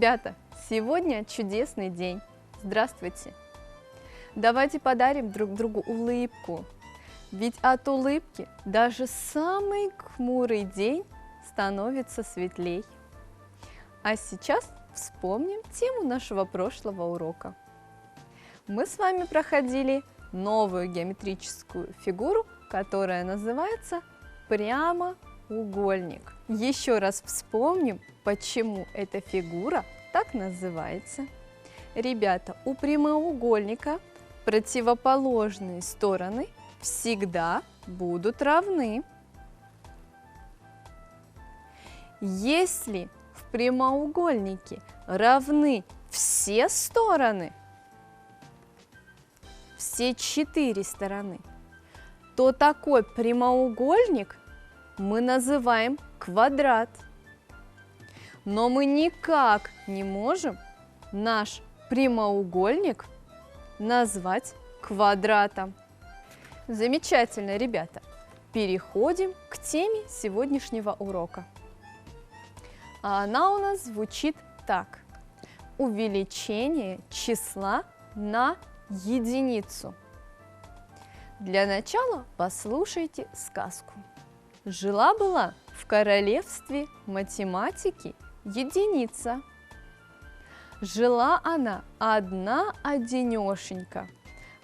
Ребята, сегодня чудесный день. Здравствуйте! Давайте подарим друг другу улыбку. Ведь от улыбки даже самый хмурый день становится светлей. А сейчас вспомним тему нашего прошлого урока. Мы с вами проходили новую геометрическую фигуру, которая называется прямоугольник. Еще раз вспомним, почему эта фигура так называется. Ребята, у прямоугольника противоположные стороны всегда будут равны. Если в прямоугольнике равны все стороны, все 4 стороны, то такой прямоугольник мы называем квадрат. Но мы никак не можем наш прямоугольник назвать квадратом. Замечательно, ребята! Переходим к теме сегодняшнего урока. А она у нас звучит так: увеличение числа на единицу. Для начала послушайте сказку. Жила-была в королевстве математики единица. Жила она одна-одинешенька,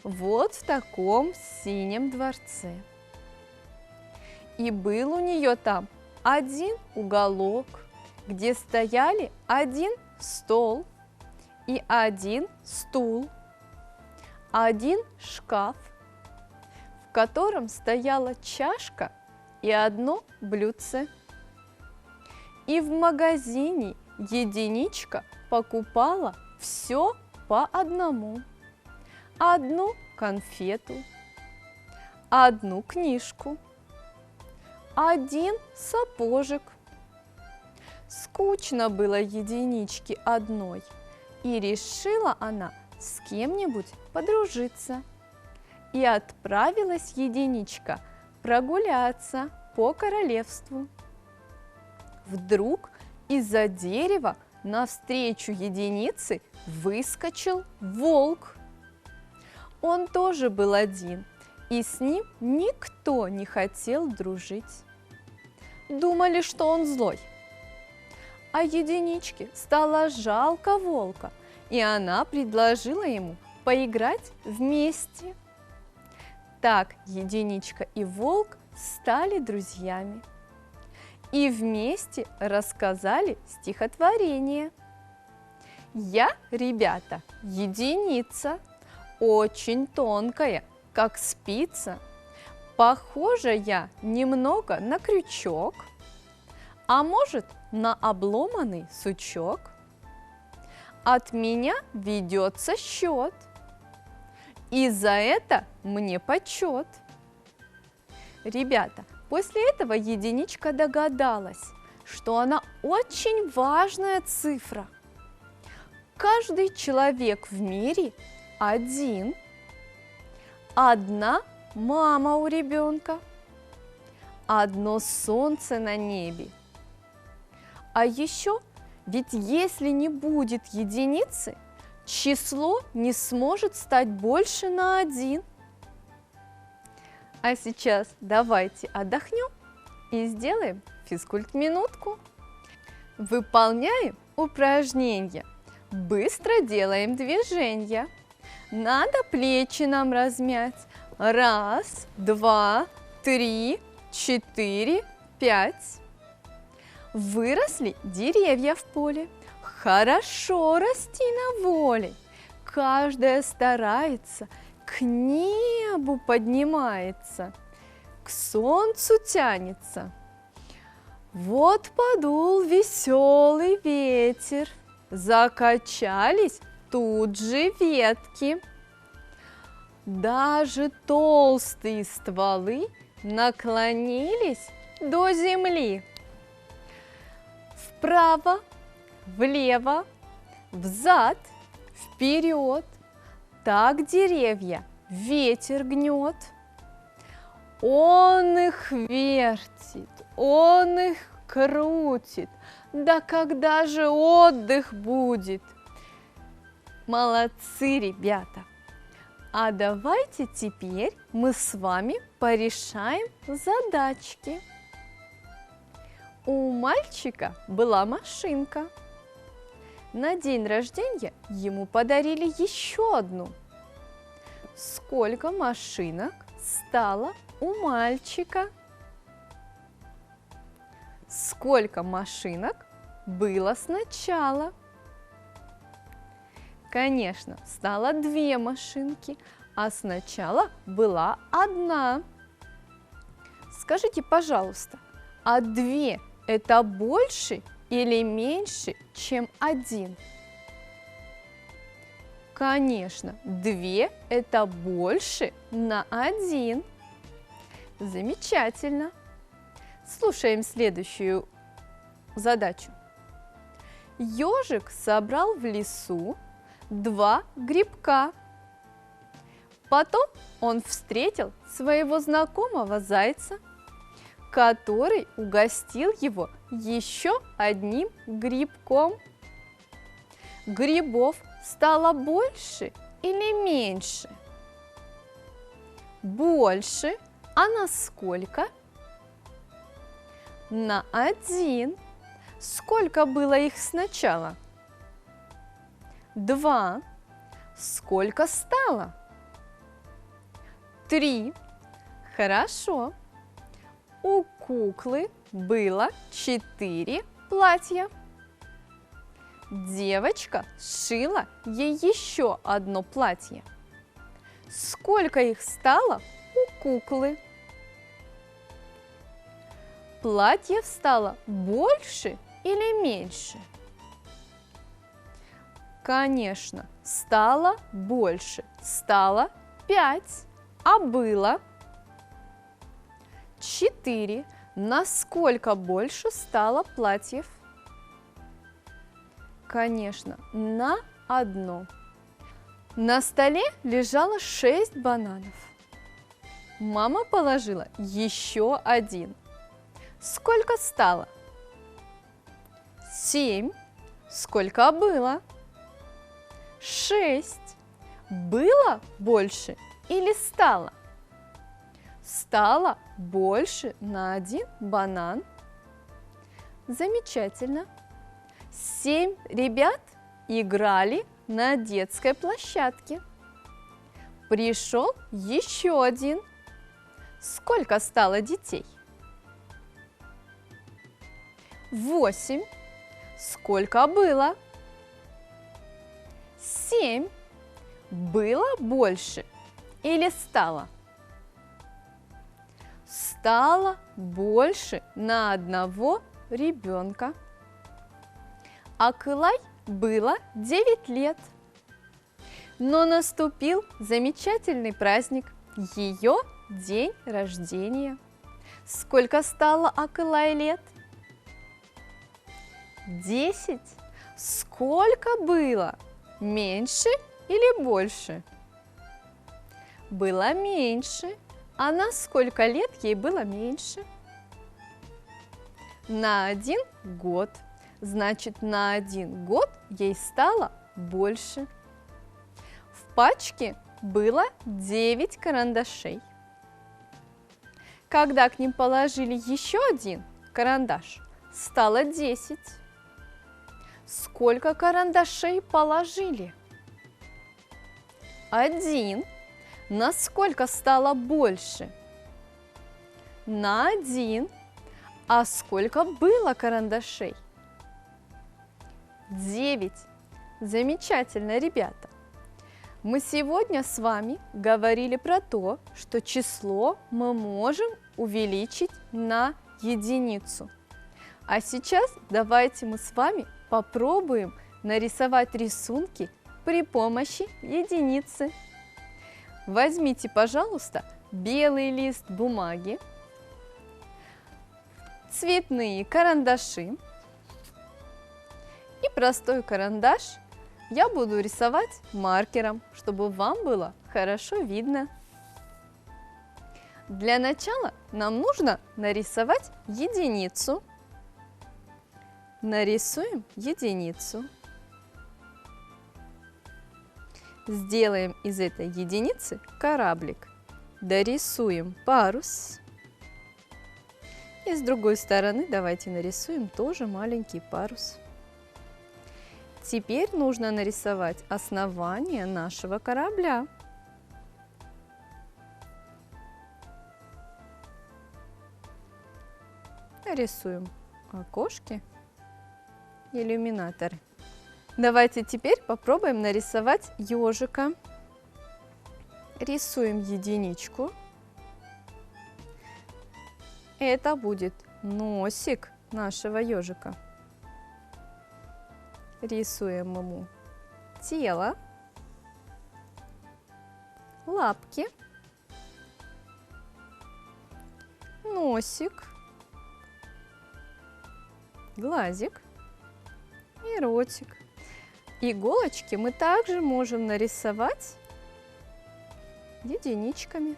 вот в таком синем дворце. И был у нее там один уголок, где стояли один стол и один стул, один шкаф, в котором стояла чашка и одно блюдце. И в магазине единичка покупала все по одному. Одну конфету, одну книжку, один сапожек. Скучно было единичке одной, и решила она с кем-нибудь подружиться. И отправилась единичка прогуляться по королевству. Вдруг из-за дерева навстречу единице выскочил волк. Он тоже был один, и с ним никто не хотел дружить. Думали, что он злой. А единичке стало жалко волка, и она предложила ему поиграть вместе. Так единичка и волк стали друзьями и вместе рассказали стихотворение. Я, ребята, единица, очень тонкая, как спица. Похожа я немного на крючок, а может, на обломанный сучок. От меня ведется счет, и за это мне почет. Ребята, после этого единичка догадалась, что она очень важная цифра. Каждый человек в мире один. Одна мама у ребенка, одно солнце на небе. А еще, ведь если не будет единицы, число не сможет стать больше на 1. А сейчас давайте отдохнем и сделаем физкульт-минутку. Выполняем упражнения. Быстро делаем движения. Надо плечи нам размять. 1, 2, 3, 4, 5. Выросли деревья в поле. Хорошо расти на воле. Каждая старается, к небу поднимается, к солнцу тянется. Вот подул веселый ветер, закачались тут же ветки. Даже толстые стволы наклонились до земли. Вправо, влево, взад, вперед. Так деревья ветер гнет. Он их вертит, он их крутит, Да когда же отдых будет? Молодцы, ребята! А давайте теперь мы с вами порешаем задачки. У мальчика была машинка. На день рождения ему подарили еще одну. Сколько машинок стало у мальчика? Сколько машинок было сначала? Конечно, стало 2 машинки, а сначала была 1. Скажите, пожалуйста, а 2 это больше или меньше, чем 1? Конечно, 2 это больше на 1. Замечательно. Слушаем следующую задачу. Ежик собрал в лесу 2 грибка. Потом он встретил своего знакомого зайца, который угостил его еще 1 грибком. Грибов стало больше или меньше? Больше. А на сколько? На 1. Сколько было их сначала? 2. Сколько стало? 3. Хорошо. У куклы было 4 платья. Девочка сшила ей еще 1 платье. Сколько их стало у куклы? Платьев стало больше или меньше? Конечно, стало больше. Стало 5, а было 4. Насколько больше стало платьев? Конечно, на 1. На столе лежало 6 бананов. Мама положила еще 1. Сколько стало? 7. Сколько было? 6. Было больше или стало? Стало больше на 1 банан. Замечательно. 7 ребят играли на детской площадке. Пришел еще 1. Сколько стало детей? 8. Сколько было? 7. Было больше или стало? Стало больше на 1 ребенка. Акылай было 9 лет. Но наступил замечательный праздник, ее день рождения. Сколько стало Акылай лет? 10. Сколько было? Меньше или больше? Было меньше. А на сколько лет ей было меньше? На 1 год. Значит, на 1 год ей стало больше. В пачке было 9 карандашей. Когда к ним положили еще 1 карандаш, стало 10. Сколько карандашей положили? 1. Насколько стало больше? На 1. А сколько было карандашей? 9. Замечательно, ребята. Мы сегодня с вами говорили про то, что число мы можем увеличить на единицу. А сейчас давайте мы с вами попробуем нарисовать рисунки при помощи единицы. Возьмите, пожалуйста, белый лист бумаги, цветные карандаши и простой карандаш. Я буду рисовать маркером, чтобы вам было хорошо видно. Для начала нам нужно нарисовать единицу. Нарисуем единицу. Сделаем из этой единицы кораблик. Дорисуем парус. И с другой стороны давайте нарисуем тоже маленький парус. Теперь нужно нарисовать основание нашего корабля. Нарисуем окошки, иллюминаторы. Давайте теперь попробуем нарисовать ежика. Рисуем единичку. Это будет носик нашего ежика. Рисуем ему тело, лапки, носик, глазик и ротик. Иголочки мы также можем нарисовать единичками.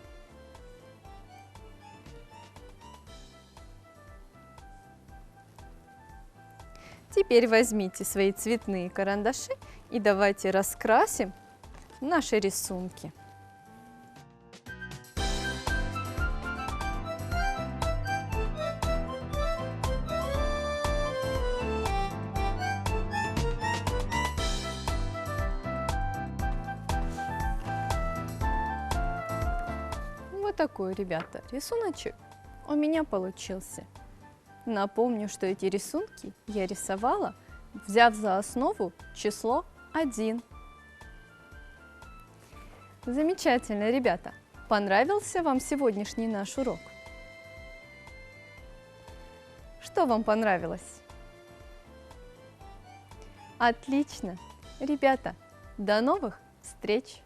Теперь возьмите свои цветные карандаши и давайте раскрасим наши рисунки. Вот такой, ребята, рисуночек у меня получился. Напомню, что эти рисунки я рисовала, взяв за основу число 1. Замечательно, ребята! Понравился вам сегодняшний наш урок? Что вам понравилось? Отлично! Ребята, до новых встреч!